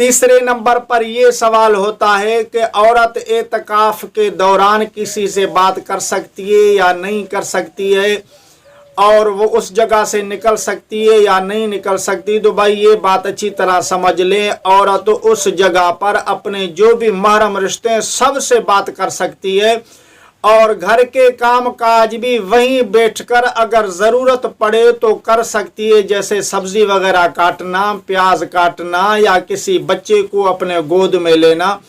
तीसरे नंबर पर ये सवाल होता है कि औरत एतकाफ के दौरान किसी से बात कर सकती है या नहीं कर सकती है, और वो उस जगह से निकल सकती है या नहीं निकल सकती। तो भाई ये बात अच्छी तरह समझ लें, औरत उस जगह पर अपने जो भी महरम रिश्ते हैं सबसे बात कर सकती है, और घर के काम काज भी वहीं बैठकर अगर ज़रूरत पड़े तो कर सकती है, जैसे सब्ज़ी वगैरह काटना, प्याज काटना, या किसी बच्चे को अपने गोद में लेना,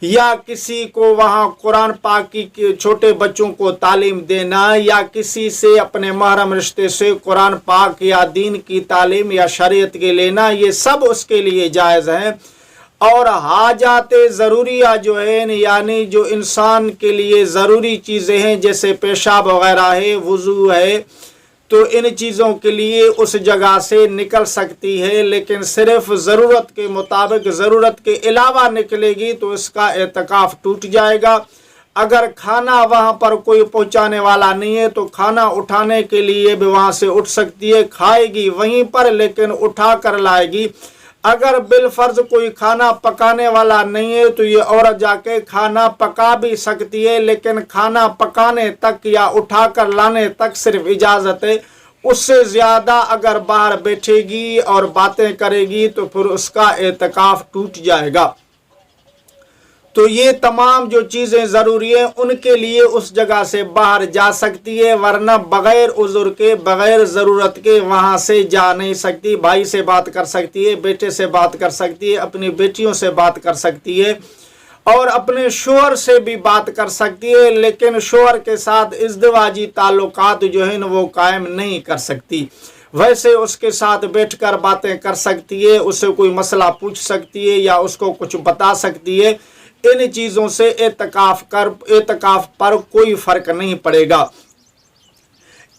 या किसी को वहाँ कुरान पाक की छोटे बच्चों को तालीम देना, या किसी से अपने महरम रिश्ते से कुरान पाक या दीन की तालीम या शरीयत के लेना, ये सब उसके लिए जायज़ है। और हाजाते ज़रूरिया जो है, यानी जो इंसान के लिए ज़रूरी चीज़ें हैं जैसे पेशाब वगैरह है, वुज़ू है, तो इन चीज़ों के लिए उस जगह से निकल सकती है, लेकिन सिर्फ ज़रूरत के मुताबिक, ज़रूरत के अलावा निकलेगी तो इसका एतकाफ़ टूट जाएगा। अगर खाना वहाँ पर कोई पहुँचाने वाला नहीं है तो खाना उठाने के लिए भी वहाँ से उठ सकती है, खाएगी वहीं पर लेकिन उठा कर लाएगी। अगर बिलफर्ज कोई खाना पकाने वाला नहीं है तो ये औरत जाके खाना पका भी सकती है, लेकिन खाना पकाने तक या उठा कर लाने तक सिर्फ इजाज़त है। उससे ज़्यादा अगर बाहर बैठेगी और बातें करेगी तो फिर उसका एतकाफ़ टूट जाएगा। तो ये तमाम जो चीज़ें ज़रूरी हैं उनके लिए उस जगह से बाहर जा सकती है, वरना बग़ैर उज़्र के, बग़ैर ज़रूरत के वहाँ से जा नहीं सकती। भाई से बात कर सकती है, बेटे से बात कर सकती है, अपनी बेटियों से बात कर सकती है, और अपने शोहर से भी बात कर सकती है, लेकिन शोहर के साथ इज़्दिवाजी ताल्लुकात जो है न वो कायम नहीं कर सकती। वैसे उसके साथ बैठकर बातें कर सकती है, उससे कोई मसला पूछ सकती है या उसको कुछ बता सकती है। इन चीज़ों से एतकाफ़ पर कोई फ़र्क नहीं पड़ेगा।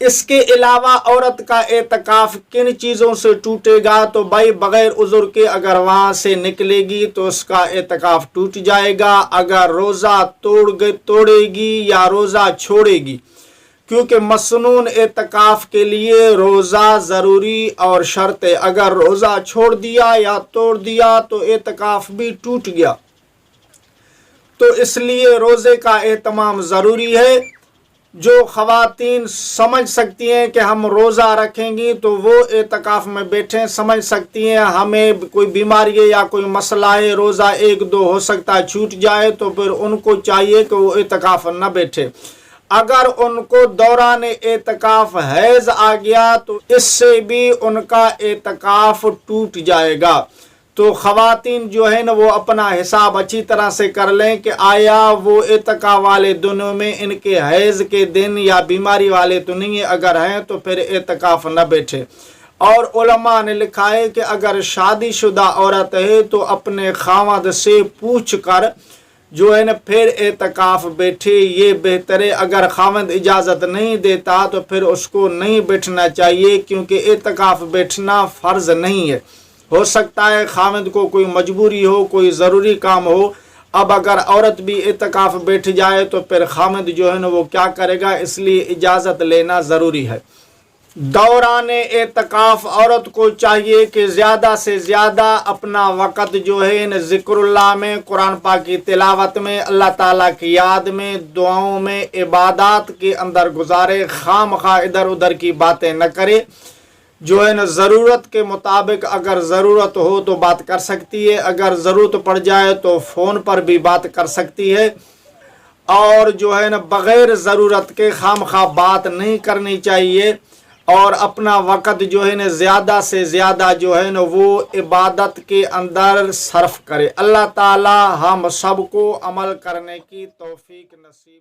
इसके अलावा औरत का एतकाफ़ किन चीज़ों से टूटेगा? तो भाई बग़ैर उज़्र के अगर वहाँ से निकलेगी तो उसका एतकाफ़ टूट जाएगा। अगर रोज़ा तोड़ेगी या रोज़ा छोड़ेगी, क्योंकि मसनून एतकाफ़ के लिए रोज़ा ज़रूरी और शर्त है। अगर रोज़ा छोड़ दिया या तोड़ दिया तो एतकाफ़ भी टूट गया। तो इसलिए रोज़े का एहतमाम ज़रूरी है। जो ख़वातीन समझ सकती हैं कि हम रोज़ा रखेंगी तो वो एतकाफ़ में बैठें, समझ सकती हैं हमें कोई बीमारी है या कोई मसला है, रोज़ा 1-2 हो सकता है छूट जाए, तो फिर उनको चाहिए कि वो एतकाफ़ न बैठे। अगर उनको दौरान एतकाफ़ हैज़ आ गया तो इससे भी उनका एतकाफ़ टूट जाएगा। तो ख़वातीन जो है ना वो अपना हिसाब अच्छी तरह से कर लें कि आया वो एतकाफ़ वाले दिनों में इनके हैज़ के दिन या बीमारी वाले तो नहीं है, अगर हैं तो फिर एतकाफ़ न बैठे। और उलमा ने लिखा है कि अगर शादीशुदा औरत है तो अपने खावंद से पूछ कर जो है ना फिर एतकाफ़ बैठे, ये बेहतर है। अगर खावंद इजाज़त नहीं देता तो फिर उसको नहीं बैठना चाहिए, क्योंकि एतकाफ़ बैठना फ़र्ज़ नहीं है। हो सकता है खावंद को कोई मजबूरी हो, कोई ज़रूरी काम हो। अब अगर औरत भी एतकाफ़ बैठ जाए तो फिर खावंद जो है ना वो क्या करेगा, इसलिए इजाज़त लेना ज़रूरी है। दौरान एतकाफ़ औरत को चाहिए कि ज़्यादा से ज़्यादा अपना वक़्त जो है न ज़िक्रुल्लाह में, कुरान पाक की तिलावत में, अल्लाह ताला की याद में, दुआओं में, इबादत के अंदर गुजारे। खामखा इधर उधर की बातें न करे। जो है न ज़रूरत के मुताबिक अगर ज़रूरत हो तो बात कर सकती है, अगर ज़रूरत पड़ जाए तो फ़ोन पर भी बात कर सकती है। और जो है न बग़ैर ज़रूरत के खामखा बात नहीं करनी चाहिए, और अपना वक़्त जो है न ज़्यादा से ज़्यादा जो है न वो इबादत के अंदर सर्फ करे। अल्लाह ताला हम सबको अमल करने की तौफ़ीक नसीब